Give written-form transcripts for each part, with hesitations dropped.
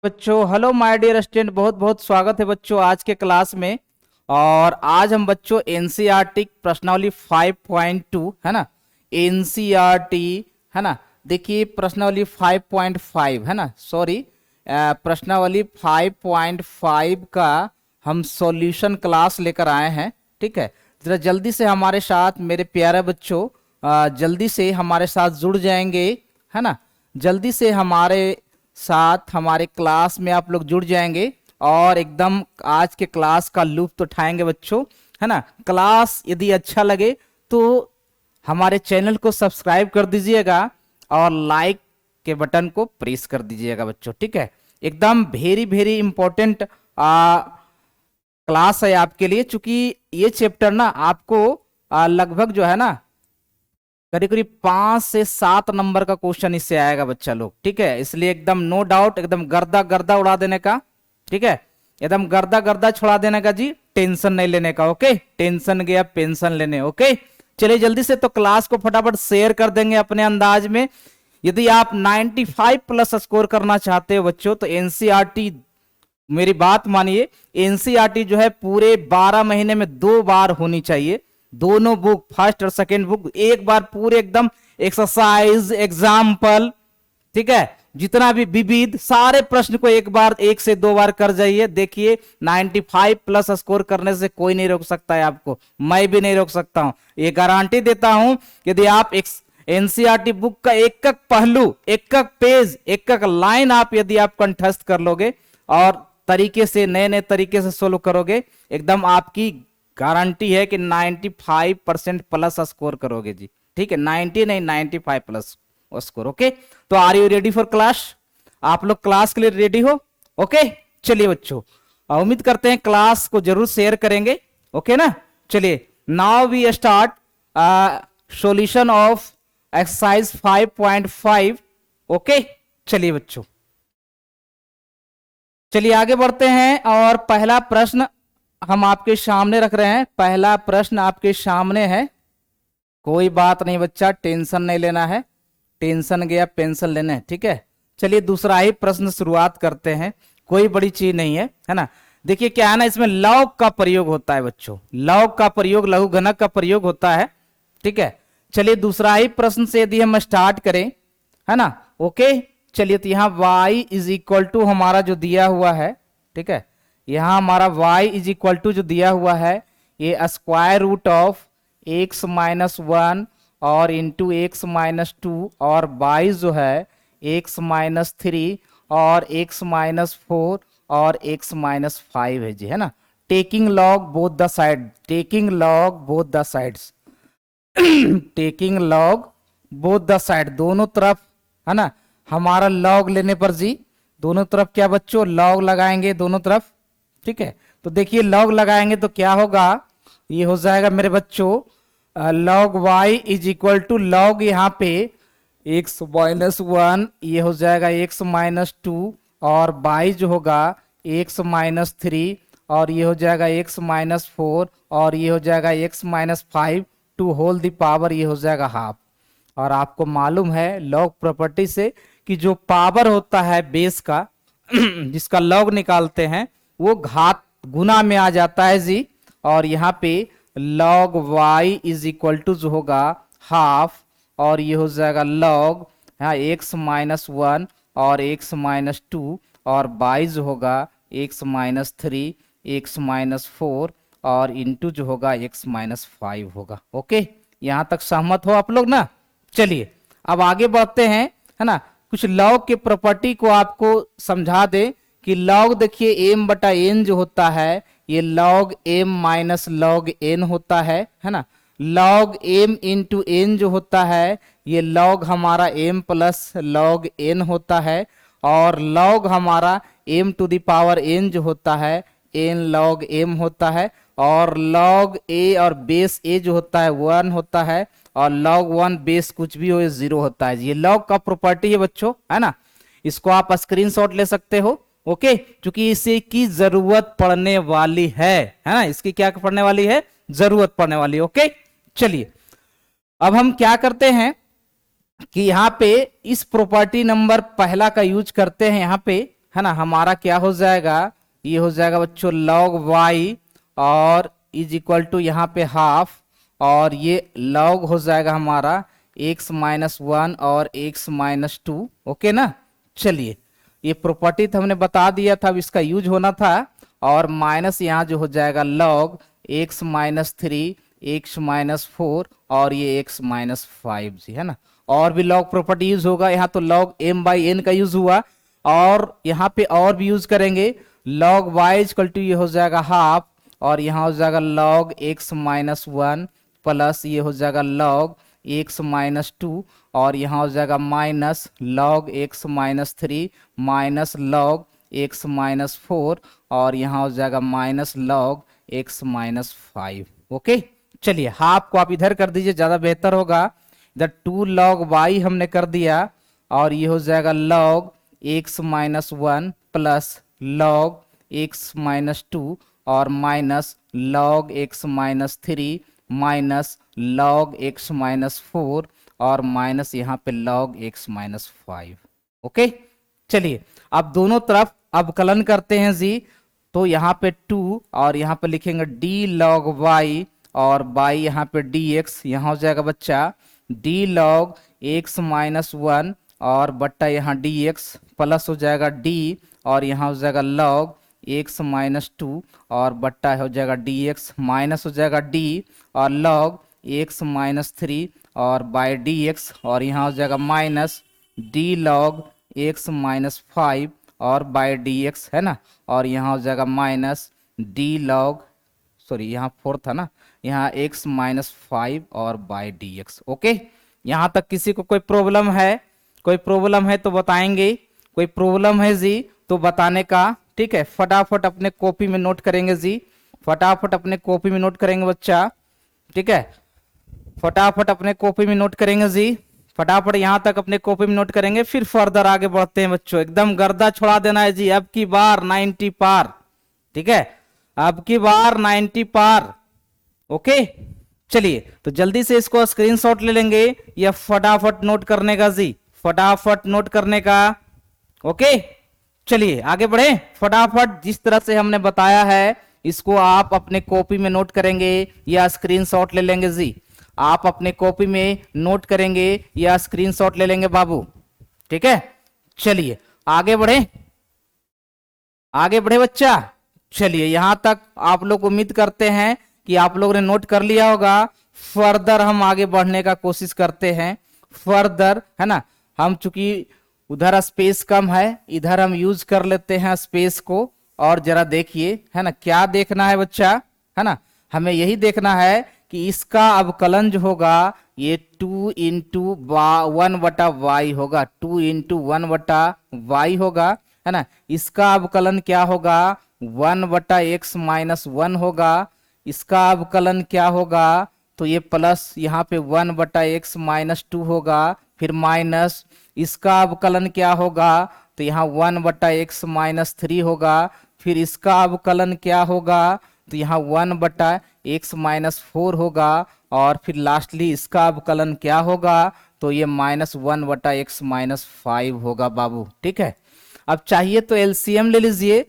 बच्चों hello my dear student, बहुत बहुत स्वागत है बच्चों आज के क्लास में। और आज हम बच्चों एनसीईआरटी प्रश्नावली 5.2 है ना, एनसीईआरटी है ना। देखिए प्रश्नावली 5.5 है ना, सॉरी प्रश्नावली 5.5 का हम सॉल्यूशन क्लास लेकर आए हैं। ठीक है, जरा जल्दी से हमारे साथ मेरे प्यारे बच्चों जल्दी से हमारे साथ जुड़ जाएंगे है ना। जल्दी से हमारे साथ हमारे क्लास में आप लोग जुड़ जाएंगे और एकदम आज के क्लास का लुत्फ उठाएंगे बच्चों है ना। क्लास यदि अच्छा लगे तो हमारे चैनल को सब्सक्राइब कर दीजिएगा और लाइक के बटन को प्रेस कर दीजिएगा बच्चों। ठीक है, एकदम वेरी वेरी इंपॉर्टेंट क्लास है आपके लिए, चूंकि ये चैप्टर ना आपको लगभग जो है ना करीब करीब 5 से 7 नंबर का क्वेश्चन इससे आएगा बच्चा लोग। ठीक है, इसलिए एकदम नो डाउट एकदम गर्दा गर्दा उड़ा देने का। ठीक है, एकदम गर्दा गर्दा छुड़ा देने का जी, टेंशन नहीं लेने का। ओके, टेंशन गया पेंशन लेने। ओके, चलिए जल्दी से तो क्लास को फटाफट शेयर कर देंगे अपने अंदाज में। यदि आप 95 प्लस स्कोर करना चाहते हो बच्चों तो एनसीईआरटी, मेरी बात मानिए, एनसीईआरटी जो है पूरे 12 महीने में 2 बार होनी चाहिए। दोनों बुक फर्स्ट और सेकंड बुक एक बार पूरे एकदम एक्सरसाइज एग्जाम्पल, ठीक है, जितना भी विविध सारे प्रश्न को एक बार 1 से 2 बार कर जाइए। देखिए 95 प्लस स्कोर करने से कोई नहीं रोक सकता है आपको, मैं भी नहीं रोक सकता हूं, ये गारंटी देता हूं। यदि आप एनसीईआरटी बुक का एक एक पहलू, एक एक पेज, एक एक लाइन आप यदि आप कंठस्थ कर लोगे और तरीके से नए नए तरीके से सोल्व करोगे, एकदम आपकी गारंटी है कि 95% प्लस स्कोर करोगे जी। ठीक है, 90 नहीं 95 प्लस स्कोर। ओके, तो are you ready for class? आप लोग क्लास के लिए रेडी हो? ओके, चलिए बच्चों, उम्मीद करते हैं क्लास को जरूर शेयर करेंगे। ओके ना, चलिए now we start solution of exercise 5.5। ओके, चलिए बच्चों, चलिए आगे बढ़ते हैं और पहला प्रश्न हम आपके सामने रख रहे हैं। पहला प्रश्न आपके सामने है, कोई बात नहीं बच्चा, टेंशन नहीं लेना है, टेंशन गया पेंशन लेना है। ठीक है, चलिए दूसरा ही प्रश्न शुरुआत करते हैं, कोई बड़ी चीज नहीं है ना। देखिए क्या है ना, इसमें लॉग का प्रयोग होता है बच्चों, लॉग का प्रयोग, लघु घनक का प्रयोग होता है। ठीक है, चलिए दूसरा ही प्रश्न से यदि हम स्टार्ट करें है ना। ओके, चलिए तो यहाँ y इज इक्वल टू हमारा जो दिया हुआ है, ठीक है, यहाँ हमारा y इज इक्वल टू जो दिया हुआ है ये square root of x minus 1 और इंटू एक्स माइनस 2 और y जो है x माइनस 3 और x माइनस 4 और x माइनस 5 है जी, है ना। Taking log both the side, taking log both the sides taking log both the side, दोनों तरफ है ना। हमारा लॉग लेने पर जी दोनों तरफ क्या बच्चों, लॉग लगाएंगे दोनों तरफ। ठीक है, तो देखिए लॉग लगाएंगे तो क्या होगा, ये हो जाएगा मेरे बच्चों log y is equal to log यहाँ पे x माइनस 1, ये हो जाएगा x माइनस 2 और y जो होगा x माइनस 3 और ये हो जाएगा x माइनस 4 और ये हो जाएगा x minus 5 to whole the power, ये हो जाएगा हाफ। और आपको मालूम है लॉग प्रॉपर्टी से कि जो पावर होता है बेस का जिसका लॉग निकालते हैं वो घात गुना में आ जाता है जी। और यहाँ पे log y is equal to जो होगा हाफ और ये हो जाएगा लॉग यहाँ x माइनस 1 और x माइनस 2 और y जो होगा x माइनस 3, x माइनस 4 और इंटू जो होगा x माइनस 5 होगा। ओके, यहाँ तक सहमत हो आप लोग ना। चलिए अब आगे बढ़ते हैं है ना, कुछ लॉग के प्रॉपर्टी को आपको समझा दे कि लॉग देखिए m बटा n जो होता है ये log m minus log n होता है ना। लॉग m इंटू n जो होता है ये लॉग हमारा m प्लस लॉग n होता है और लॉग हमारा m to the power n जो होता है n लॉग m होता है और लॉग a और बेस a जो होता है 1 होता है और log 1 बेस कुछ भी हो 0 होता है। ये log का प्रॉपर्टी है बच्चों, है ना। इसको आप स्क्रीनशॉट ले सकते हो। ओके, क्योंकि इसे की जरूरत पड़ने वाली है ना, इसकी क्या पड़ने वाली है, जरूरत पड़ने वाली है। ओके, चलिए अब हम क्या करते हैं कि यहाँ पे इस प्रॉपर्टी नंबर पहला का यूज करते हैं यहाँ पे है ना, हमारा क्या हो जाएगा, ये हो जाएगा बच्चों log y और इज इक्वल टू यहाँ पे हाफ, और ये log हो जाएगा हमारा x माइनस वन और x माइनस टू। ओके ना। चलिए, ये प्रॉपर्टी तो हमने बता दिया था, अब इसका यूज होना था। और माइनस यहाँ जो हो जाएगा log x minus three, x minus four और ये x माइनस फाइव जी, है ना। और भी log प्रॉपर्टी यूज होगा, यहाँ तो log m बाई n का यूज हुआ, और यहाँ पे और भी यूज करेंगे। log y इक्वल टू ये हो जाएगा हाफ, और यहाँ हो जाएगा log x minus one plus ये हो जाएगा log x माइनस टू, और यहाँ हो जाएगा minus log x minus three minus log x minus four, और यहाँ हो जाएगा minus log x minus five. Okay, चलिए हाफ को आप इधर कर दीजिए, ज्यादा बेहतर होगा। इधर 2 log y हमने कर दिया, और ये हो जाएगा log x minus one plus log x minus two, और minus log x minus three minus log x minus four, और माइनस यहाँ पे log x minus five. Okay, चलिए अब दोनों तरफ अवकलन करते हैं जी। तो यहाँ पे 2 और यहाँ पे लिखेंगे d log y, और y यहाँ पे dx, यहाँ हो जाएगा बच्चा d log x minus one और बट्टा यहाँ dx प्लस हो जाएगा d, और यहाँ हो जाएगा log x माइनस टू, और बट्टा हो जाएगा dx माइनस हो जाएगा d, और log x माइनस थ्री और बाय dx, और यहाँ हो जाएगा minus d log x minus five और बाय dx, है ना। और यहाँ हो जाएगा माइनस d log, सॉरी यहाँ फोर था ना, यहाँ x माइनस फाइव और बाय dx। ओके, यहाँ तक किसी को कोई प्रॉब्लम है? कोई प्रॉब्लम है तो बताएंगे, कोई प्रॉब्लम है जी तो बताने का, ठीक है। फटाफट अपने कॉपी में नोट करेंगे जी, फटाफट अपने कॉपी में नोट करेंगे बच्चा, ठीक है। फटाफट अपने कॉपी में नोट करेंगे जी, फटाफट यहाँ तक अपने कॉपी में नोट करेंगे, फिर फर्दर आगे बढ़ते हैं बच्चों। एकदम गर्दा छोड़ा देना है जी, अब की बार 90 पार, ठीक है, अब की बार 90 पार। ओके, चलिए तो जल्दी से इसको स्क्रीनशॉट ले लेंगे या फटाफट नोट करने का जी, फटाफट नोट करने का। ओके, चलिए आगे बढ़े फटाफट। जिस तरह से हमने बताया है इसको आप अपने कॉपी में नोट करेंगे या स्क्रीनशॉट ले लेंगे जी। आप अपने कॉपी में नोट करेंगे या स्क्रीनशॉट ले लेंगे बाबू, ठीक है। चलिए आगे बढ़े, आगे बढ़े बच्चा। चलिए यहां तक आप लोग उम्मीद करते हैं कि आप लोगों ने नोट कर लिया होगा। फर्दर हम आगे बढ़ने का कोशिश करते हैं, फर्दर, है ना। हम चूंकि उधर स्पेस कम है, इधर हम यूज कर लेते हैं स्पेस को। और जरा देखिए, है ना, क्या देखना है बच्चा, है ना, हमें यही देखना है कि इसका अवकलन जो होगा ये 2 इंटू वन बटा वाई होगा, 2 इंटू वन बटा वाई होगा, है ना। इसका अवकलन क्या होगा, 1 बटा एक्स माइनस वन होगा। इसका अवकलन क्या होगा, तो ये प्लस यहाँ पे 1 बटा एक्स माइनस टू होगा, फिर माइनस इसका अवकलन क्या होगा, तो यहाँ 1 बटा एक्स माइनस थ्री होगा। फिर इसका अवकलन क्या होगा, तो यहाँ 1 बटा एक्स माइनस फोर होगा। और फिर लास्टली इसका अवकलन क्या होगा, तो ये माइनस 1 बटा एक्स माइनस फाइव होगा बाबू, ठीक है। अब चाहिए तो एलसीएम ले लीजिए,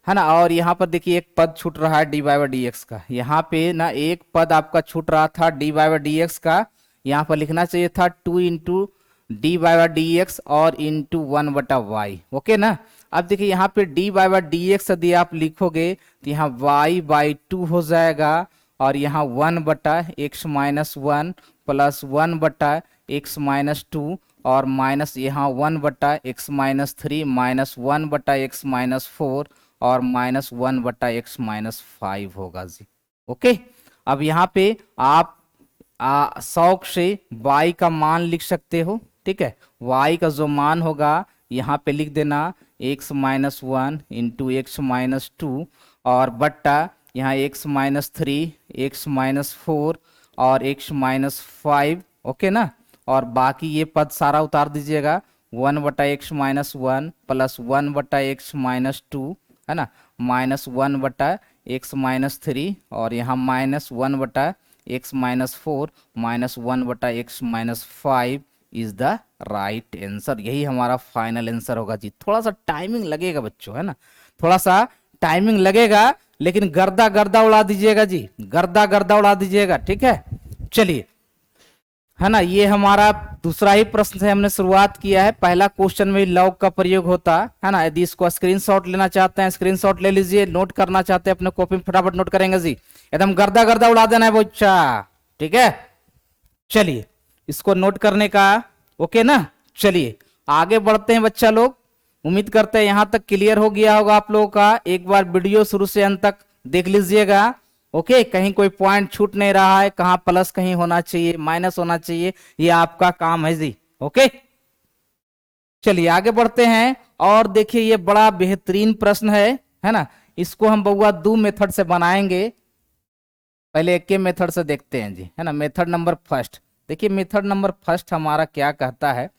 है ना। और यहाँ पर देखिए एक पद छूट रहा है D Y by D X का, यहाँ पे ना एक पद आपका छूट रहा था D Y by D X का, यहाँ पर लिखना चाहिए था 2 into D Y by D x और इंटू वन बटा वाई। ओके ना। अब देखिए यहाँ पे D Y by D X यदि आप लिखोगे तो यहाँ वाई बाई टू हो जाएगा, और यहाँ 1 बटा एक्स माइनस वन प्लस 1 बटा एक्स माइनस टू, और माइनस यहाँ 1 बटा एक्स माइनस थ्री माइनस 1 बटा एक्स माइनस फोर, और माइनस 1 बटा एक्स माइनस फाइव होगा जी। ओके, अब यहाँ पे आप शौक से y का मान लिख सकते हो, ठीक है। y का जो मान होगा यहाँ पे लिख देना x minus one into x minus two, और बट्टा यहाँ x minus three, x minus four और x माइनस फाइव। ओके ना। और बाकी ये पद सारा उतार दीजिएगा, 1 बटा एक्स माइनस वन प्लस 1 बटा एक्स माइनस टू, है ना, माइनस 1 बटा एक्स माइनस थ्री, और यहाँ माइनस 1 बटा एक्स माइनस फोर माइनस 1 बटा x minus five, is the right answer. यही हमारा फाइनल आंसर होगा जी। थोड़ा सा टाइमिंग लगेगा बच्चों, है ना, थोड़ा सा टाइमिंग लगेगा, लेकिन गर्दा गर्दा उड़ा दीजिएगा जी, गर्दा गर्दा उड़ा दीजिएगा, ठीक है। चलिए, है ना, ये हमारा दूसरा ही प्रश्न से हमने शुरुआत किया है। पहला क्वेश्चन में लॉग का प्रयोग होता है ना। यदि इसको स्क्रीनशॉट लेना चाहते हैं स्क्रीनशॉट ले लीजिए, नोट करना चाहते हैं अपने कॉपी में फटाफट नोट करेंगे जी, एकदम गर्दा गर्दा उड़ा देना है बच्चा, ठीक है। चलिए, इसको नोट करने का ओके ना। चलिए आगे बढ़ते हैं बच्चा लोग। उम्मीद करते हैं यहां तक क्लियर हो गया होगा आप लोगों का। एक बार वीडियो शुरू से अंत तक देख लीजिएगा, ओके। कहीं कोई पॉइंट छूट नहीं रहा है, कहां प्लस कहीं होना चाहिए, माइनस होना चाहिए, ये आपका काम है जी, ओके। चलिए आगे बढ़ते हैं। और देखिए ये बड़ा बेहतरीन प्रश्न है ना। इसको हम बउआ दो मेथड से बनाएंगे। पहले एक के मेथड से देखते हैं जी, है ना। मेथड नंबर फर्स्ट, देखिए मेथड नंबर फर्स्ट हमारा क्या कहता है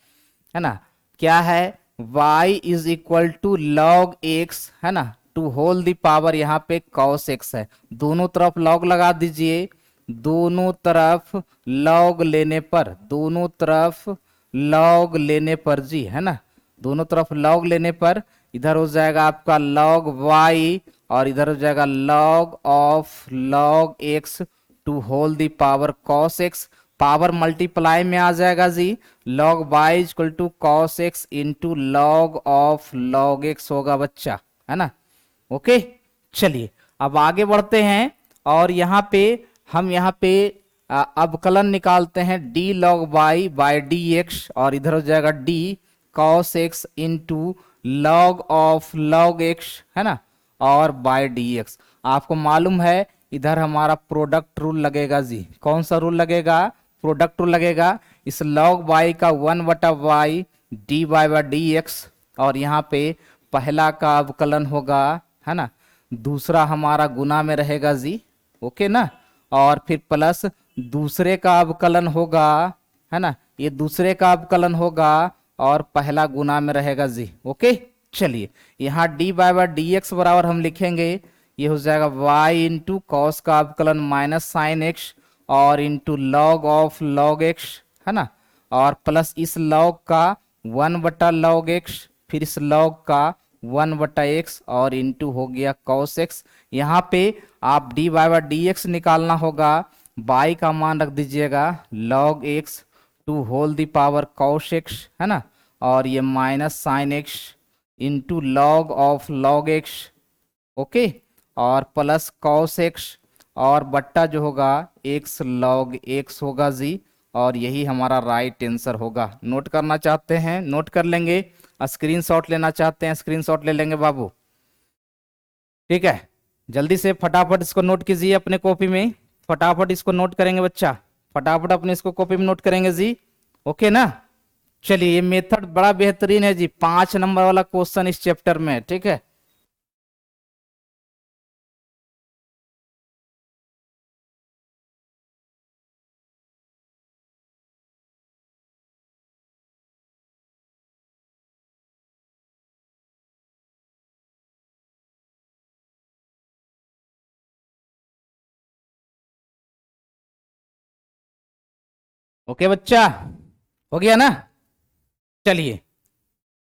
ना, क्या है, y is equal to log x, है ना, टू होल दी पावर, यहाँ पे cos x है। दोनों तरफ लॉग लगा दीजिए, दोनों तरफ लॉग लेने पर, दोनों तरफ लॉग लेने पर जी, है ना, दोनों तरफ लॉग लेने पर इधर हो जाएगा आपका log y और इधर हो जाएगा log of log x to whole the power cos x। Power multiply में आ जाएगा जी, log y equal to cos x into log of log x होगा बच्चा, है ना, ओके। चलिए अब आगे बढ़ते हैं और यहाँ पे हम यहाँ पे अवकलन निकालते हैं d log y by dx और इधर हो जाएगा d cos x into log of log x, है ना, और बाय dx। आपको मालूम है इधर हमारा प्रोडक्ट रूल लगेगा जी। कौन सा रूल लगेगा, प्रोडक्ट रूल लगेगा। इस log y का 1/y dy बाय dx और यहाँ पे पहला का अवकलन होगा, है ना, दूसरा हमारा गुना में रहेगा जी, ओके ना, और फिर प्लस दूसरे का अवकलन होगा, है ना, ये दूसरे का अवकलन होगा और पहला गुना में रहेगा जी, ओके। चलिए यहाँ डी बाय डी एक्स बराबर हम लिखेंगे, ये हो जाएगा y इंटू कॉस का अवकलन माइनस साइन एक्स और into log of log x, है ना, और प्लस इस लॉग का 1/log x, फिर इस लॉग का 1/x और इंटू हो गया cos x। यहाँ पे आप dy बाय डी एक्स निकालना होगा, y का मान रख दीजिएगा log x to whole the power cos x, है ना, और ये minus sine X into log of log X, okay, और प्लस cos x और बट्टा जो होगा x log x होगा जी। और यही हमारा राइट आंसर होगा। नोट करना चाहते हैं नोट कर लेंगे, स्क्रीनशॉट लेना चाहते हैं स्क्रीनशॉट ले लेंगे बाबू, ठीक है। जल्दी से फटाफट इसको नोट कीजिए अपने कॉपी में, फटाफट इसको नोट करेंगे बच्चा, फटाफट अपने इसको कॉपी में नोट करेंगे जी, ओके ना। चलिए ये मेथड बड़ा बेहतरीन है जी, 5 नंबर वाला क्वेश्चन इस चैप्टर में, ठीक है। ओके बच्चा, हो गया ना। चलिए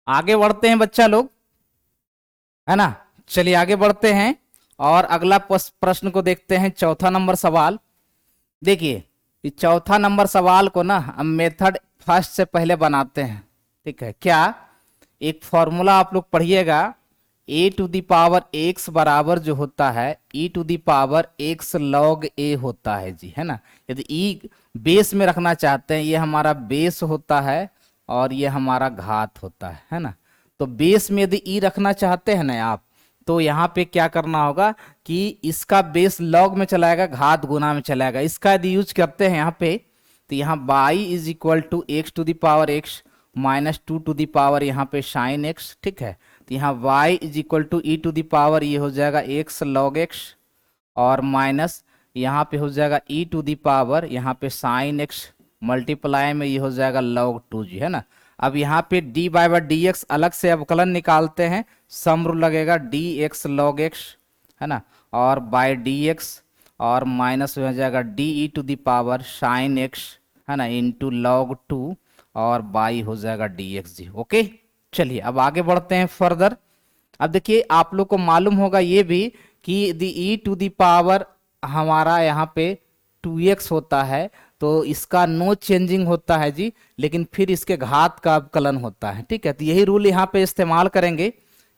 आगे बढ़ते हैं बच्चा लोग, है ना। चलिए आगे बढ़ते हैं और अगला प्रश्न को देखते हैं, चौथा नंबर सवाल। देखिए इस चौथा नंबर सवाल को ना हम मेथड फर्स्ट से पहले बनाते हैं, ठीक है। क्या, एक फॉर्मूला आप लोग पढ़िएगा, a to the power x बराबर जो होता है e to the power x log a होता है जी, है ना। यदि ई बेस में रखना चाहते हैं, ये हमारा बेस होता है और ये हमारा घात होता है ना। तो बेस में यदि ई रखना चाहते हैं ना आप, तो यहाँ पे क्या करना होगा कि इसका बेस लॉग में चलाएगा, घात गुना में चलाएगा। इसका यदि यूज करते हैं यहाँ पे, तो यहाँ Y is equal to X to the power X minus 2 to the power यहाँ पे साइन एक्स, ठीक है। तो यहाँ y is equal to E to the power, ये हो जाएगा x log x और माइनस यहाँ पे हो जाएगा ई टू दी पावर यहाँ पे साइन एक्स मल्टीप्लाई में ये हो जाएगा log 2g, है ना। अब यहाँ पे d बाय डी एक्स अलग से अवकलन निकालते हैं, सम रूल लगेगा dx log x, है ना, और बाय dx और माइनस हो जाएगा d E to the power sine X, है ना, इंटू log 2 और बाई हो जाएगा डी एक्स जी। ओके, चलिए अब आगे बढ़ते हैं फर्दर। अब देखिए आप लोग को मालूम होगा ये भी कि the E to the power हमारा यहाँ पे 2x होता है, तो इसका नो चेंजिंग होता है जी, लेकिन फिर इसके घात का अवकलन होता है। ठीक है, तो यही रूल यहाँ पे इस्तेमाल करेंगे।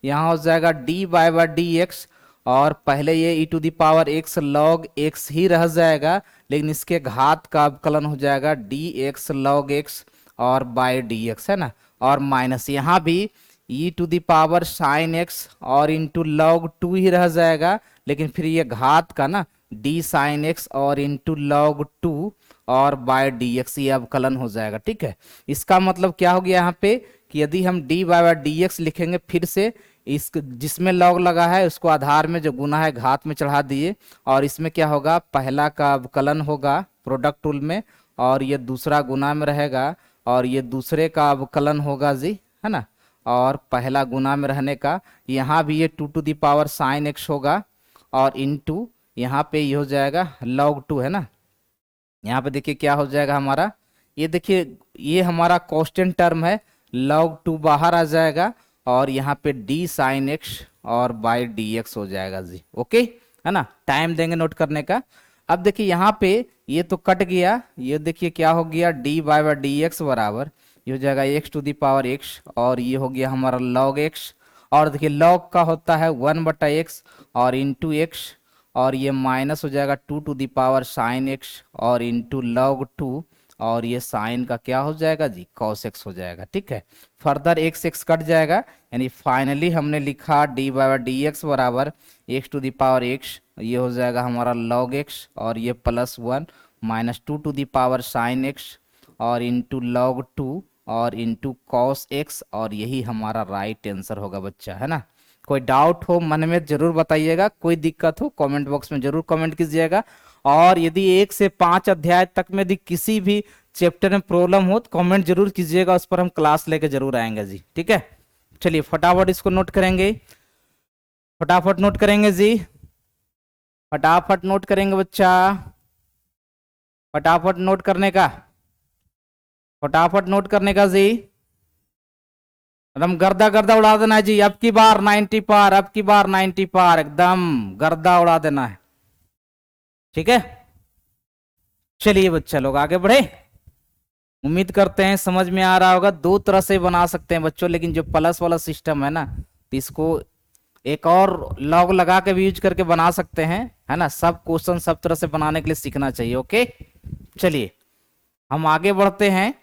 यहाँ हो जाएगा d by by D x, और पहले ये e to the power x log x ही रह जाएगा, लेकिन इसके घात का अवकलन हो जाएगा डी एक्स लॉग एक्स और बाय डी एक्स, है ना। और माइनस यहाँ भी e to the power sine x और इंटू लॉग टू ही रह जाएगा, लेकिन फिर ये घात का ना डी साइन एक्स और इंटू लॉग टू और बाय डी एक्स ये अवकलन हो जाएगा। ठीक है, इसका मतलब क्या हो गया यहाँ पे कि यदि हम डी बाय डी एक्स लिखेंगे, फिर से इस जिसमें लॉग लगा है उसको आधार में जो गुना है घात में चढ़ा दिए, और इसमें क्या होगा, पहला का अवकलन होगा प्रोडक्ट टूल में, और ये दूसरा गुना में रहेगा, और ये दूसरे का अवकलन होगा जी, है ना, और पहला गुना में रहने का यहाँ भी ये two to the power sine X होगा, और इनटू यहाँ पे ये हो जाएगा लॉग टू, है ना। यहाँ पे देखिए क्या हो जाएगा हमारा, ये देखिए ये हमारा कांस्टेंट टर्म है, लॉग टू बाहर आ जाएगा, और यहाँ पे डी साइन एक्स और बाई डी एक्स हो जाएगा जी। ओके, है ना, टाइम देंगे नोट करने का। अब देखिए यहाँ पे ये तो कट गया, ये देखिए क्या हो गया, डी बाई डी एक्स बराबर ये हो जाएगा x to the power x, और ये हो गया हमारा लॉग एक्स, और देखिए लॉग का होता है 1/x और इंटू एक्स, और ये माइनस हो जाएगा 2 to the power sine x और इंटू लॉग 2, और ये साइन का क्या हो जाएगा जी, कॉस एक्स हो जाएगा। ठीक है, फर्दर एक्स एक्स कट जाएगा, यानी फाइनली हमने लिखा डी बाई डी एक्स बराबर x to the power x, ये हो जाएगा हमारा लॉग एक्स, और ये +1 minus 2 to the power sine x और इंटू लॉग 2 और इंटू कॉस एक्स, और यही हमारा राइट आंसर होगा बच्चा, है ना। कोई डाउट हो मन में जरूर बताइएगा, कोई दिक्कत हो कमेंट बॉक्स में जरूर कमेंट कीजिएगा, और यदि 1 से 5 अध्याय तक में यदि किसी भी चैप्टर में प्रॉब्लम हो तो कमेंट जरूर कीजिएगा, उस पर हम क्लास लेके जरूर आएंगे जी। ठीक है, चलिए फटाफट इसको नोट करेंगे, फटाफट नोट करेंगे जी, फटाफट नोट करेंगे बच्चा, फटाफट नोट करने का, फटाफट नोट करने का जी, एकदम गर्दा गर्दा उड़ा देना है जी। अब की बार 90 पार, अब की बार 90 पार, एकदम गर्दा उड़ा देना है। ठीक है, चलिए बच्चा लोग आगे बढ़े। उम्मीद करते हैं समझ में आ रहा होगा। दो तरह से बना सकते हैं बच्चों, लेकिन जो प्लस वाला सिस्टम है ना, तो इसको एक और लॉग लगा के भी यूज करके बना सकते हैं, है ना। सब क्वेश्चन सब तरह से बनाने के लिए सीखना चाहिए। ओके, चलिए हम आगे बढ़ते हैं,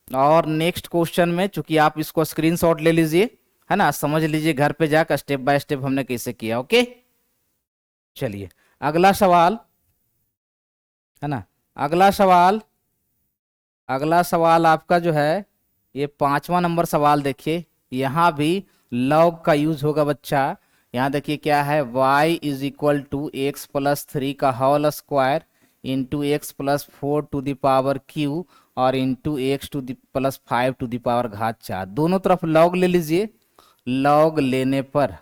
और नेक्स्ट क्वेश्चन में चूंकि आप इसको स्क्रीनशॉट ले लीजिए, है ना, समझ लीजिए घर पे जाकर स्टेप बाय स्टेप हमने कैसे किया। ओके, चलिए अगला सवाल, है ना, अगला सवाल, अगला सवाल आपका जो है ये 5वां नंबर सवाल देखिए, यहाँ भी लॉग का यूज होगा बच्चा। यहाँ देखिए क्या है, y is equal to X plus 3 का whole square into X plus 4 to the power q और into X to the plus 5 to the power घात 4। दोनों तरफ लॉग ले लीजिए, लॉग लेने पर,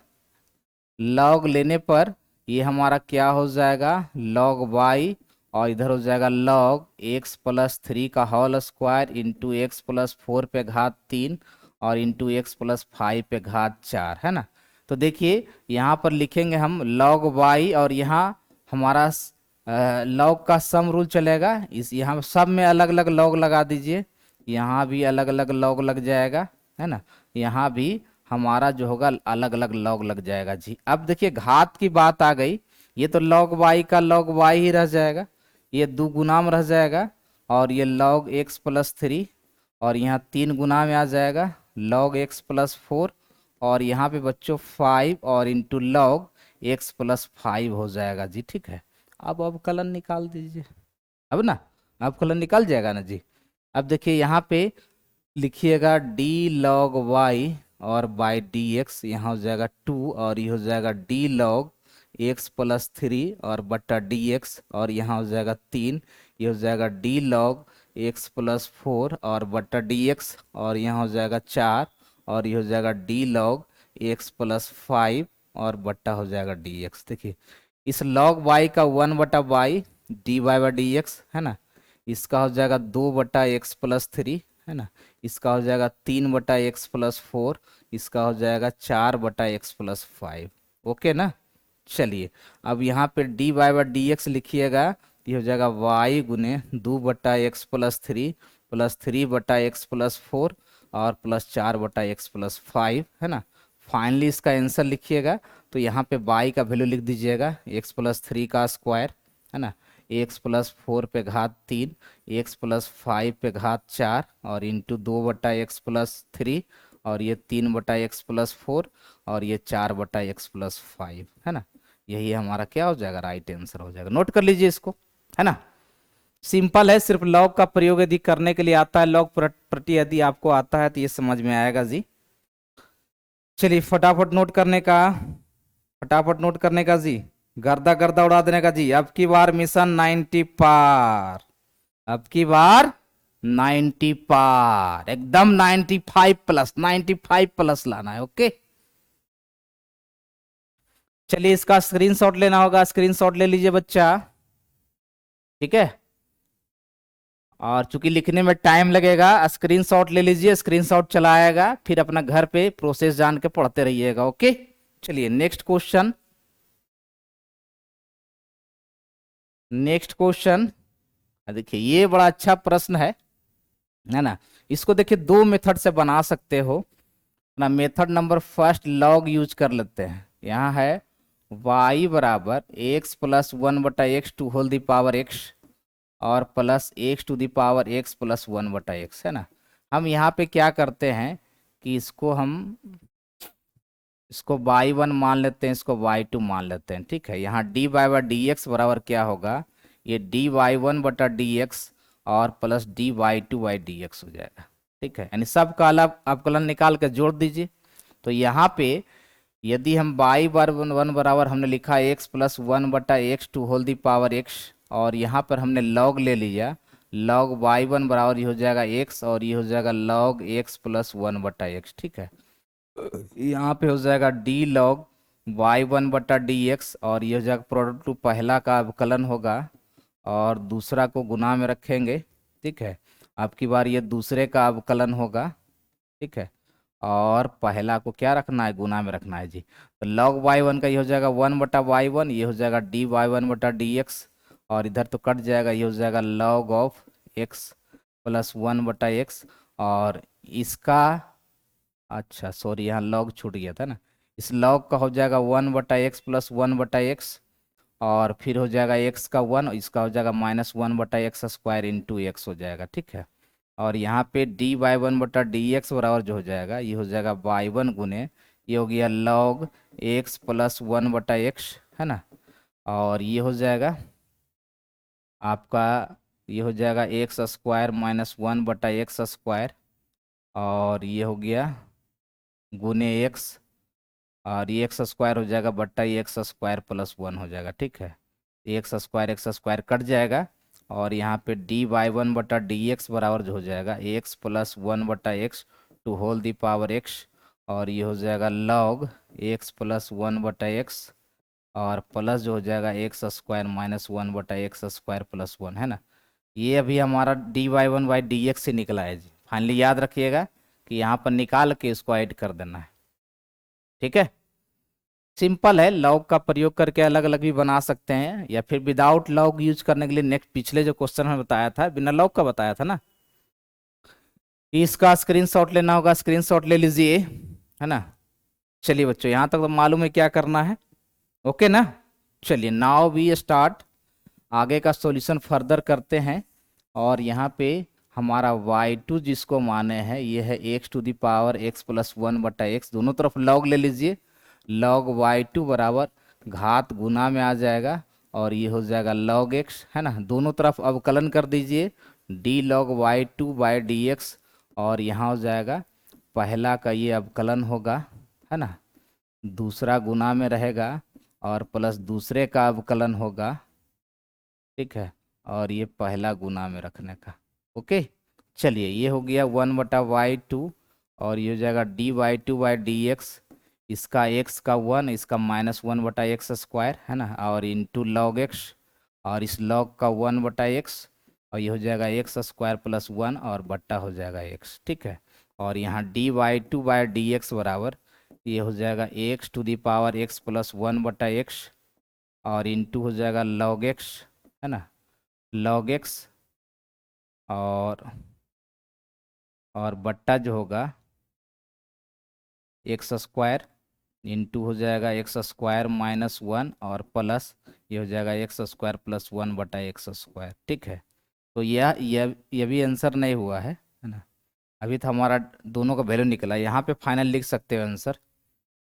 लॉग लेने पर ये हमारा क्या हो जाएगा, लॉग y, और इधर हो जाएगा लॉग एक्स प्लस 3 का whole square into X plus 4 पे घात 3 और इंटू एक्स प्लस 5 पे घात 4, है ना। तो देखिए यहाँ पर लिखेंगे हम लॉग y, और यहाँ हमारा लॉग का सम रूल चलेगा, इस यहाँ सब में अलग अलग लॉग लगा दीजिए, यहाँ भी अलग अलग लॉग लग जाएगा, है ना, यहाँ भी हमारा जो होगा अलग अलग लॉग लग जाएगा जी। अब देखिए घात की बात आ गई, ये तो लॉग y का लॉग y ही रह जाएगा, ये 2 गुना में रह जाएगा, और ये लॉग एक्स प्लस 3, और यहाँ 3 गुना में आ जाएगा लॉग एक्स प्लस 4, और यहाँ पे बच्चों 5 और इंटू लॉग एक्स प्लस 5 हो जाएगा जी। ठीक है, अब अवकलन निकाल दीजिए, अब ना अवकलन निकल जाएगा ना जी। अब देखिए यहाँ पे लिखिएगा डी लॉग y और बाई डी एक्स, यहाँ हो जाएगा 2, और ये हो जाएगा डी लॉग एक्स प्लस 3 और बट्टा डी एक्स, और यहाँ हो जाएगा 3, ये हो जाएगा डी लॉग एक्स प्लस 4 और बट्टा डी एक्स, और यहाँ हो जाएगा 4, और ये हो जाएगा डी लॉग एक्स प्लस 5 और बट्टा हो जाएगा डी एक्स। देखिए इस लॉग y का 1/y dy by D x, है ना, इसका हो जाएगा 2/x प्लस 3, है ना। इसका हो जाएगा 3/x+4, इसका हो जाएगा 4/x+5। ओके ना। चलिए अब यहाँ पे dy/dx लिखिएगा, ये हो जाएगा y गुने 2/x+3 प्लस 3/x+4 और प्लस 4/x+5, है ना। फाइनली इसका आंसर लिखिएगा, तो यहाँ पे y का वैल्यू लिख दीजिएगा x+3 का स्क्वायर, है ना, x+4 पे घात 3, x+5 पे घात 4 और इंटू 2/x+3 और ये 3/x+4 और ये 4/x+5, है ना। यही हमारा क्या हो जाएगा, राइट आंसर हो जाएगा। नोट कर लीजिए इसको, है ना। सिंपल है, सिर्फ लॉग का प्रयोग यदि करने के लिए आता है, लॉग प्रति यदि आपको आता है तो ये समझ में आएगा जी। चलिए फटाफट नोट करने का, फटाफट नोट करने का जी, गर्दा गर्दा उड़ा देने का जी। अब की बार मिशन 90 पार, अब की बार 90 पार, एकदम 95+, 95+ लाना है। ओके चलिए इसका स्क्रीनशॉट लेना होगा, स्क्रीनशॉट ले लीजिए बच्चा, ठीक है। और चूंकि लिखने में टाइम लगेगा, स्क्रीनशॉट ले लीजिए, स्क्रीनशॉट चलाएगा, फिर अपना घर पे प्रोसेस जान के पढ़ते रहिएगा। ओके चलिए नेक्स्ट क्वेश्चन, नेक्स्ट क्वेश्चन देखिए, ये बड़ा अच्छा प्रश्न है ना। इसको देखिए दो मेथड से बना सकते हो ना। Method number first log use कर लेते हैं। यहाँ है y बराबर x+1/x to whole the power x और प्लस x⁻x+1/x, है ना। हम यहाँ पे क्या करते हैं कि इसको y1 मान लेते हैं, इसको y2 मान लेते हैं, ठीक है। यहाँ dy/dx बराबर क्या होगा, ये dy1/dx और प्लस dy2/dx हो जाएगा, ठीक है। यानी सब का अलग अवकलन निकाल के जोड़ दीजिए। तो यहाँ पे यदि हम y1 बराबर हमने लिखा x+1/x to whole the power x और यहाँ पर हमने log ले लिया, log y1 बराबर ये हो जाएगा x और ये हो जाएगा log x+1/x, ठीक है। यहाँ पे हो जाएगा d log y1/dx और ये हो जाएगा प्रोडक्ट टू पहला का अवकलन होगा और दूसरा को गुना में रखेंगे, ठीक है। अब की बार ये दूसरे का अवकलन होगा, ठीक है। और पहला को क्या रखना है, गुना में रखना है जी। तो log y1 का ये हो जाएगा 1/y1, ये हो जाएगा dy1/dx और इधर तो कट जाएगा, ये हो जाएगा log ऑफ x+1/x और इसका, अच्छा सॉरी यहाँ log छूट गया था ना, इस log का हो जाएगा 1/x+1/x और फिर हो जाएगा x का 1, इसका हो जाएगा -1/x² इंटू x हो जाएगा, ठीक है। और यहाँ पे dy1/dx बराबर जो हो जाएगा, ये हो जाएगा y1 गुने, ये हो गया log x+1/x, है ना। और ये हो जाएगा आपका, ये हो जाएगा x² -1/x² और ये हो गया गुने x और ये x² हो जाएगा बट्टा ये x² प्लस 1 हो जाएगा, ठीक है। x² कट जाएगा और यहाँ पे dy1/dx बराबर जो हो जाएगा x+1/x to whole the power x और ये हो जाएगा log x+1/x और प्लस जो हो जाएगा x² -1/x² प्लस 1, है ना। ये अभी हमारा dy1/dx से निकला है जी। फाइनली याद रखिएगा कि यहाँ पर निकाल के इसको ऐड कर देना है, ठीक है। सिंपल है, लॉग का प्रयोग करके अलग अलग भी बना सकते हैं या फिर विदाउट लॉग यूज करने के लिए नेक्स्ट पिछले जो क्वेश्चन में बताया था बिना लॉग का बताया था ना, इसका स्क्रीनशॉट लेना होगा, स्क्रीनशॉट ले लीजिए, है ना। चलिए बच्चों यहाँ तक तो मालूम है क्या करना है, ओके ना। चलिए नाउ वी स्टार्ट, आगे का सॉल्यूशन फर्दर करते हैं। और यहाँ पे हमारा y2 जिसको माने हैं ये है x⁻x+1/x, दोनों तरफ log ले लीजिए, log y2 बराबर घात गुना में आ जाएगा और ये हो जाएगा log x, है ना। दोनों तरफ अवकलन कर दीजिए d log y2/dx और यहाँ हो जाएगा पहला का ये अवकलन होगा, है ना, दूसरा गुना में रहेगा और प्लस दूसरे का अवकलन होगा, ठीक है। और ये पहला गुना में रखने का, ओके। चलिए ये हो गया 1/y2 और ये हो जाएगा dy2/dx, इसका x का 1, इसका -1/x², है ना, और इंटू log x और इस log का 1/x और ये हो जाएगा एक्स स्क्वायर प्लस वन और बट्टा हो जाएगा एक्स, ठीक है। और यहाँ D Y to by D x बराबर ये हो जाएगा x to the power X plus one बट्टा एक्स और इनटू हो जाएगा लॉग एक्स, है ना, लॉग एक्स और बट्टा जो होगा एक्स स्क्वायर इनटू हो जाएगा एक्स स्क्वायर माइनस वन और प्लस ये हो जाएगा एक्स स्क्वायर प्लस वन बटा एक्स स्क्वायर, ठीक है। तो यह भी आंसर नहीं हुआ है ना। अभी तो हमारा दोनों का वैल्यू निकला, यहाँ पे फाइनल लिख सकते हो आंसर,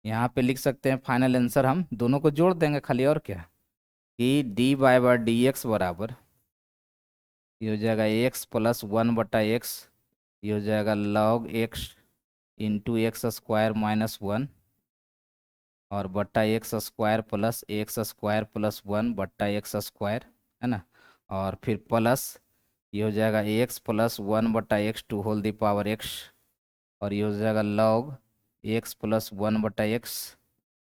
यहाँ पे लिख सकते हैं फाइनल आंसर, हम दोनों को जोड़ देंगे खाली, और क्या, कि डी बाई बार डी एक्स बराबर ये हो जाएगा एक्स प्लस वन बटा एक्स, ये हो जाएगा log X into X square minus one और बट्टा एक्स स्क्वायर प्लस वन बट्टा एक्स स्क्वायर, है ना, और फिर प्लस ये हो जाएगा एक्स प्लस वन बट्टा X to whole the power x और ये हो जाएगा लॉग एक्स प्लस वन बटा एक्स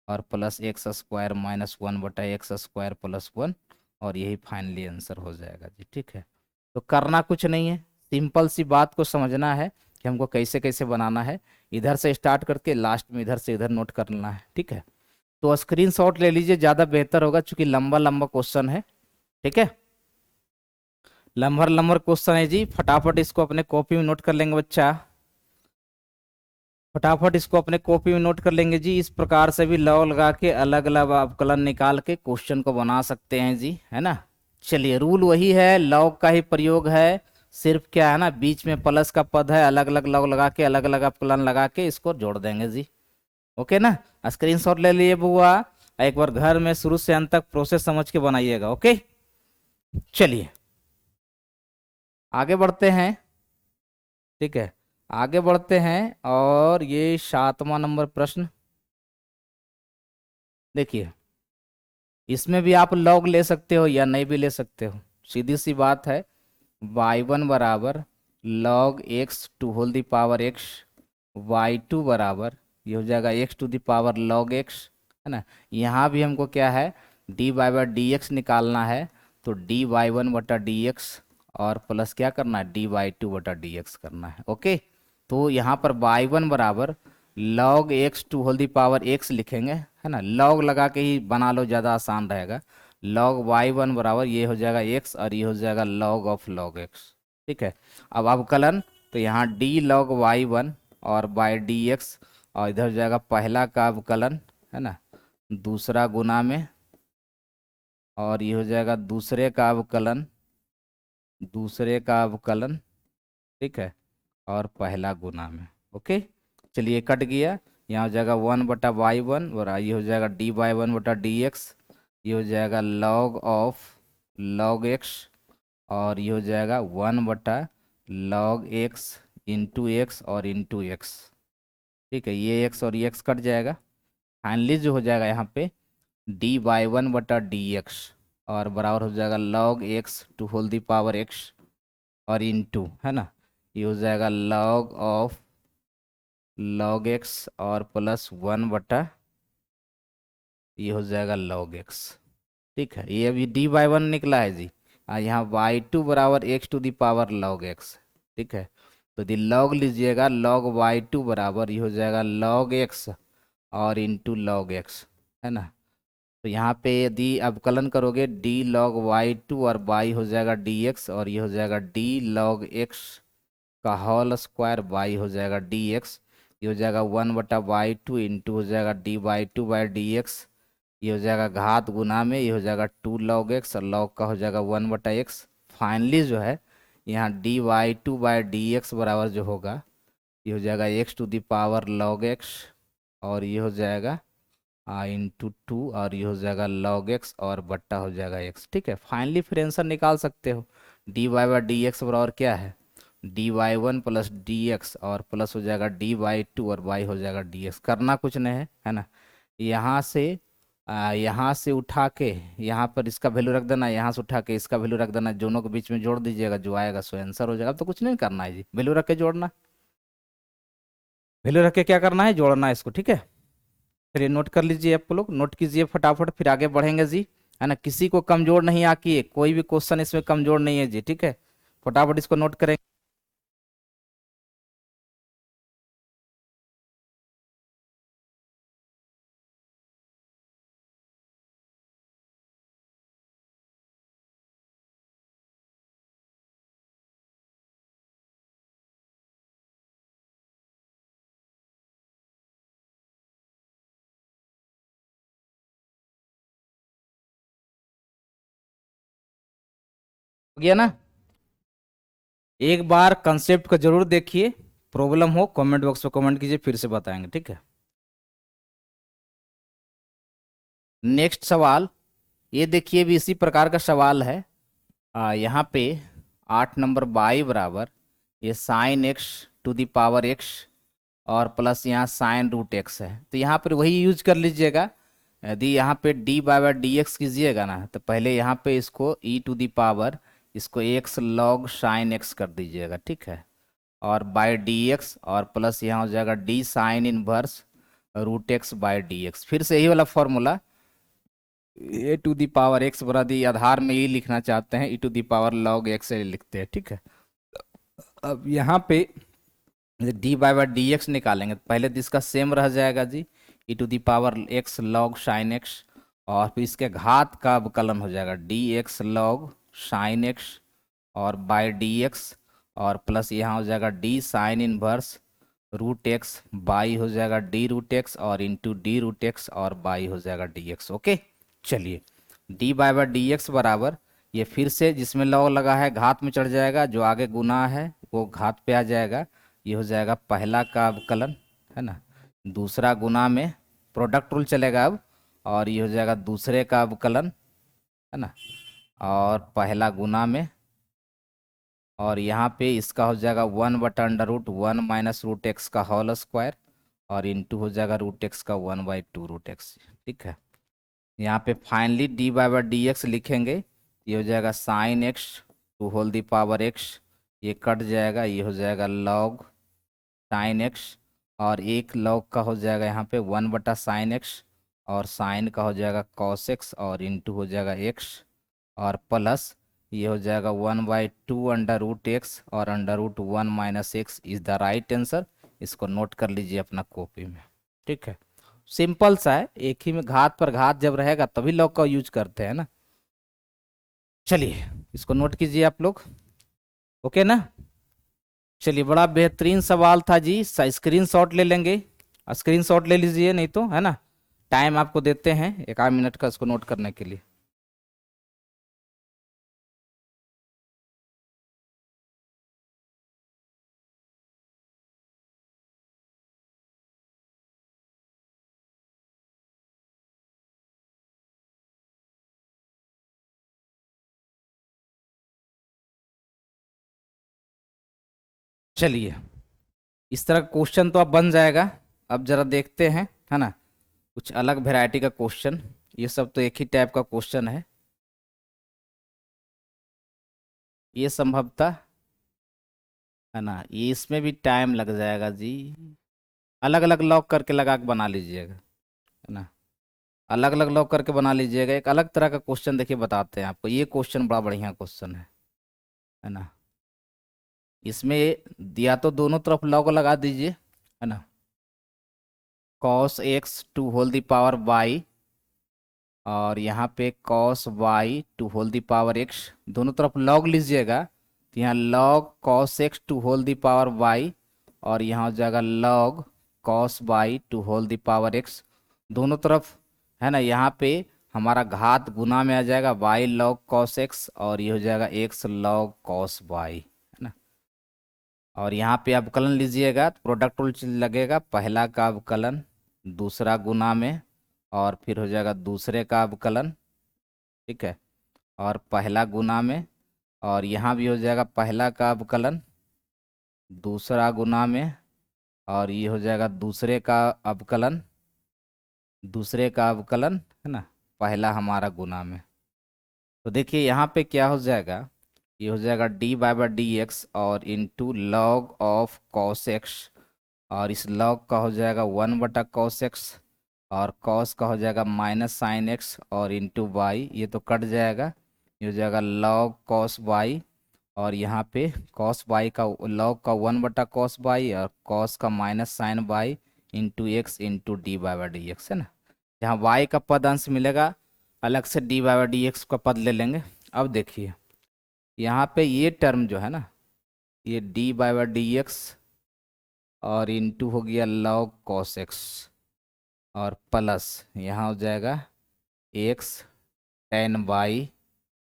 और plus X square minus one बटा एक्स स्क्वायर प्लस वन और यही फाइनली आंसर हो जाएगा जी, ठीक है। तो करना कुछ नहीं है, सिंपल सी बात को समझना है कि हमको कैसे कैसे बनाना है, इधर से स्टार्ट करके लास्ट में इधर से इधर नोट करना है, ठीक है। तो स्क्रीनशॉट ले लीजिए, ज़्यादा बेहतर होगा क्योंकि लंबा लंबा क्वेश्चन है, ठीक है, लंबा लंबा क्वेश्चन है जी। फटाफट इसको अपने कॉपी में नोट कर लेंगे बच्चा, फटाफट इसको अपने कॉपी में नोट कर लेंगे जी। इस प्रकार से भी लॉग लगा के अलग अलग अवकलन निकाल के क्वेश्चन को बना सकते हैं जी, है ना। चलिए रूल वही है, लॉग का ही प्रयोग है, सिर्फ क्या है ना बीच में प्लस का पद है, अलग अलग लॉग लगा के अलग अलग अवकलन लगा के इसको जोड़ देंगे जी, ओके ना। स्क्रीनशॉट ले लिए बुआ, एक बार घर में शुरू से अंत तक प्रोसेस समझ के बनाइएगा, ओके। चलिए आगे बढ़ते हैं, ठीक है, आगे बढ़ते हैं और ये 7वां नंबर प्रश्न देखिए, इसमें भी आप लॉग ले सकते हो या नहीं भी ले सकते हो, सीधी सी बात है। y1 बराबर log x to whole the power x, y2 बराबर ये हो जाएगा x to the power log x, है ना। यहाँ भी हमको क्या है D Y by D x निकालना है, तो डी वाई वन बटा डी एक्स और प्लस क्या करना है डी वाई टू बटा डी एक्स करना है, ओके। तो यहाँ पर y1 बराबर log x to whole the power x लिखेंगे, है ना, लॉग लगा के ही बना लो, ज़्यादा आसान रहेगा। लॉग y1 बराबर ये हो जाएगा x और ये हो जाएगा लॉग ऑफ लॉग x, ठीक है। अब अवकलन तो यहाँ d लॉग y1 और बाई डी एक्स और इधर हो जाएगा पहला का अवकलन, है ना, दूसरा गुना में और ये हो जाएगा दूसरे का अवकलन, ठीक है, और पहला गुना में, ओके। चलिए कट गया, यहाँ हो जाएगा वन बटा वाई वन और ये हो जाएगा डी वाई वन बटा डी एक्स, ये हो जाएगा लॉग ऑफ लॉग एक्स और ये हो जाएगा वन बटा लॉग एक्स इंटू एक्स और इंटू एक्स, ठीक है, ये एक्स और ये एक्स कट जाएगा। फाइनली जो हो जाएगा यहाँ पे डी वाई वन बटा डी एक्स और बराबर हो जाएगा log x to whole the power x और इंटू, है ना, ये हो जाएगा लॉग ऑफ लॉग एक्स और प्लस वन बटा ये हो जाएगा लॉग एक्स, ठीक है। ये अभी डी बाई वन निकला है जी, यहाँ वाई टू बराबर x to the power log x, ठीक है। तो यदि लॉग लीजिएगा लॉग वाई टू बराबर ये हो जाएगा लॉग एक्स और इंटू लॉग एक्स, है ना। तो यहाँ पे यदि अवकलन करोगे डी लॉग वाई टू और बाई हो जाएगा डी एक्स और ये हो जाएगा डी लॉग एक्स का होल स्क्वायर बाई हो जाएगा डी एक्स, ये हो जाएगा वन बटा वाई टू इंटू हो जाएगा d Y to by D x, ये हो जाएगा घात गुना में ये हो जाएगा टू लॉग एक्स और लॉग का हो जाएगा वन बटा एक्स। फाइनली जो है यहाँ D Y to by D x बराबर जो होगा ये हो जाएगा x to the power log x और ये हो जाएगा इंटू टू और ये हो जाएगा लॉग एक्स और बट्टा हो जाएगा एक्स, ठीक है। फाइनली फिर आंसर निकाल सकते हो, d Y by D x बराबर क्या है D y one plus d x और प्लस हो जाएगा डी वाई टू और वाई हो जाएगा डी एक्स। करना कुछ नहीं है ना, यहाँ से उठा के यहाँ पर इसका वैल्यू रख देना, यहाँ से उठा के इसका वैल्यू रख देना, दोनों के बीच में जोड़ दीजिएगा, जो आएगा सो आंसर हो जाएगा। अब तो कुछ नहीं करना है जी, वैल्यू रख के जोड़ना, वैल्यू रख के क्या करना है जोड़ना है इसको, ठीक है। फिर ये नोट कर लीजिए, आप लोग नोट कीजिए फटाफट, फिर आगे बढ़ेंगे जी, है ना। किसी को कमजोर नहीं आकी है, कोई भी क्वेश्चन इसमें कमजोर नहीं है जी, ठीक है। फटाफट इसको नोट करें। हो गया ना? एक बार कंसेप्ट को जरूर देखिए, प्रॉब्लम हो कमेंट बॉक्स में कमेंट कीजिए, फिर से बताएंगे, ठीक है। नेक्स्ट सवाल, ये देखिए भी इसी प्रकार का सवाल है। यहाँ पे 8 नंबर y बराबर ये sine x to the power x और प्लस यहाँ साइन रूट एक्स है, तो यहाँ पर वही यूज कर लीजिएगा। यदि यहाँ पे डी बाई डी एक्स कीजिएगा ना, तो पहले यहाँ पे इसको ई टू दी पावर इसको एक्स लॉग साइन एक्स कर दीजिएगा, ठीक है। और बाय डी एक्स और प्लस यहाँ हो जाएगा d sine inverse root x by d x, फिर से यही वाला formula a to the power x बरा दी आधार में ही लिखना चाहते हैं, e to the power log x से लिखते हैं, ठीक है। अब यहाँ पे डी बाई डी एक्स निकालेंगे, तो पहले तो इसका सेम रह जाएगा जी, e to the power x log sine x, और फिर इसके घात का अवकलन हो जाएगा d x log sine x और बाय डी एक्स, और प्लस यहाँ हो जाएगा d sine inverse root x by हो जाएगा डी रूट एक्स और इंटू डी रूट एक्स और बाई हो जाएगा डी एक्स। ओके, चलिए डी बाई डी एक्स बराबर ये फिर से जिसमें लॉग लगा है घात में चढ़ जाएगा, जो आगे गुना है वो घात पे आ जाएगा, ये हो जाएगा पहला का अवकलन, है ना। दूसरा गुना में प्रोडक्ट रूल चलेगा अब, और ये हो जाएगा दूसरे का अवकलन, है ना। और पहला गुना में, और यहाँ पे इसका हो जाएगा 1/√1 माइनस रूट एक्स का होल स्क्वायर, और इंटू हो जाएगा रूट एक्स का 1/2 रूट एक्स, ठीक है। यहाँ पे finally d by D x लिखेंगे, ये हो जाएगा sine x to whole the power x, ये कट जाएगा, ये हो जाएगा लॉग साइन एक्स, और एक लॉग का हो जाएगा यहाँ पे 1/साइन एक्स, और साइन का हो जाएगा कॉस एक्स, और इंटू हो जाएगा एक्स, और प्लस ये हो जाएगा 1/2 अंडर रूट एक्स, और under root 1 minus x is the right answer. इसको नोट कर लीजिए अपना कॉपी में, ठीक है। सिंपल सा है, एक ही में घात पर घात जब रहेगा तभी लॉग का यूज करते हैं ना। चलिए इसको नोट कीजिए आप लोग, ओके ना। चलिए बड़ा बेहतरीन सवाल था जी, स्क्रीन शॉट ले लेंगे, स्क्रीन शॉट ले लीजिए, नहीं तो, है ना। टाइम आपको देते हैं 1 मिनट का इसको नोट करने के लिए। चलिए इस तरह का क्वेश्चन तो अब बन जाएगा। अब जरा देखते हैं, है ना, कुछ अलग वैरायटी का क्वेश्चन। ये सब तो एक ही टाइप का क्वेश्चन है, ये संभवतः, है ना, ये इसमें भी टाइम लग जाएगा जी। अलग अलग लॉक करके लगा के बना लीजिएगा, है ना, अलग अलग लॉक करके बना लीजिएगा। एक अलग तरह का क्वेश्चन देखिए बताते हैं आपको, ये क्वेश्चन बड़ा बढ़िया क्वेश्चन है ना। इसमें दिया तो दोनों तरफ लॉक लगा दीजिए, है ना, cos x to whole the power y, और यहाँ पे cos y to whole the power x, दोनों तरफ लॉग लीजिएगा, तो यहाँ log cos x to whole the power y, और यहाँ हो जाएगा log cos y to whole the power x, दोनों तरफ, है ना। यहाँ पे हमारा घात गुना में आ जाएगा, वाई लॉग कॉस एक्स, और ये हो जाएगा एक्स लॉग कॉस वाई, है ना। और यहाँ पे अवकलन लीजिएगा तो प्रोडक्ट रूल लगेगा, पहला का अवकलन दूसरा गुना में, और फिर हो जाएगा दूसरे का अवकलन, ठीक है, और पहला गुना में, और यहाँ भी हो जाएगा पहला का अवकलन दूसरा गुना में, और ये हो जाएगा दूसरे का अवकलन, है ना, पहला हमारा गुना में। तो देखिए यहाँ पे क्या हो जाएगा, ये हो जाएगा डी बाई डी एक्स और into log of cos x, और इस लॉग का हो जाएगा 1/cos x, और cos का हो जाएगा माइनस साइन एक्स, और इंटू वाई, ये तो कट जाएगा, ये हो जाएगा log cos y, और यहाँ पे कॉस बाई का लॉग का 1/cos बाई और कॉस का minus sine by into x into d by D x है ना। जहाँ y का पद अंश मिलेगा अलग से डी बाई डी एक्स का पद ले लेंगे। अब देखिए यहाँ पे ये टर्म जो है ना, ये डी बाई डी एक्स और इंटू हो गया लॉग कॉस एक्स और प्लस यहाँ हो जाएगा एक्स टेन बाई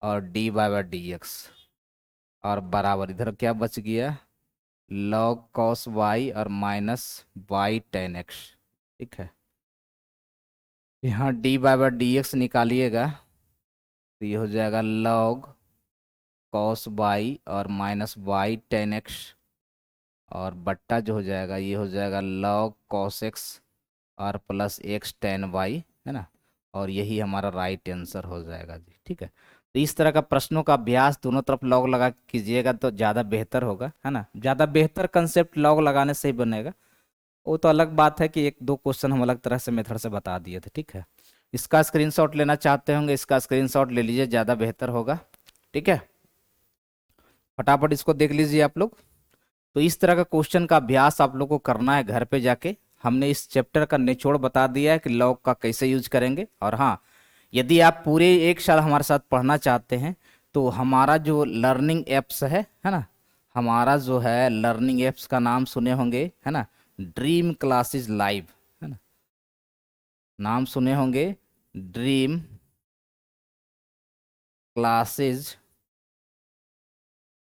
और डी बाई डी एक्स और बराबर इधर क्या बच गया लॉग कॉस वाई और माइनस वाई टेन एक्स। ठीक है, यहाँ डी बाई डी एक्स निकालिएगा तो ये हो जाएगा लॉग कॉस वाई और माइनस वाई टेन एक्स और बट्टा जो हो जाएगा ये हो जाएगा लॉग कॉस एक्स और प्लस एक्स टेन वाई है ना। और यही हमारा राइट आंसर हो जाएगा जी। ठीक है, तो इस तरह का प्रश्नों का अभ्यास दोनों तरफ लॉग लगा कीजिएगा तो ज़्यादा बेहतर होगा है ना। ज़्यादा बेहतर कंसेप्ट लॉग लगाने से ही बनेगा। वो तो अलग बात है कि एक दो क्वेश्चन हम अलग तरह से मेथड से बता दिए थे। ठीक है, इसका स्क्रीनशॉट लेना चाहते होंगे, इसका स्क्रीनशॉट ले लीजिए, ज़्यादा बेहतर होगा। ठीक है, फटाफट इसको देख लीजिए आप लोग। तो इस तरह का क्वेश्चन का अभ्यास आप लोग को करना है घर पे जाके। हमने इस चैप्टर का निचोड़ बता दिया है कि लॉग का कैसे यूज करेंगे। और हाँ, यदि आप पूरे एक साल हमारे साथ पढ़ना चाहते हैं तो हमारा जो लर्निंग एप्स है ना, हमारा जो है लर्निंग एप्स का नाम सुने होंगे है ना, ड्रीम क्लासेस लाइव है ना, नाम सुने होंगे ड्रीम क्लासेस।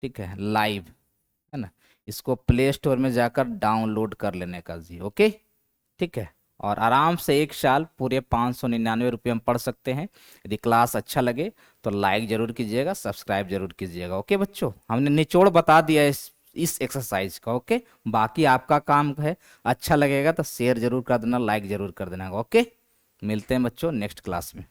ठीक है, लाइव है ना, इसको प्ले स्टोर में जाकर डाउनलोड कर लेने का जी। ओके, ठीक है, और आराम से एक साल पूरे 599 रुपये में पढ़ सकते हैं। यदि क्लास अच्छा लगे तो लाइक जरूर कीजिएगा, सब्सक्राइब जरूर कीजिएगा। ओके बच्चों, हमने निचोड़ बता दिया इस एक्सरसाइज का। ओके, बाकी आपका काम है, अच्छा लगेगा तो शेयर जरूर कर देना, लाइक जरूर कर देना। ओके, मिलते हैं बच्चों नेक्स्ट क्लास में।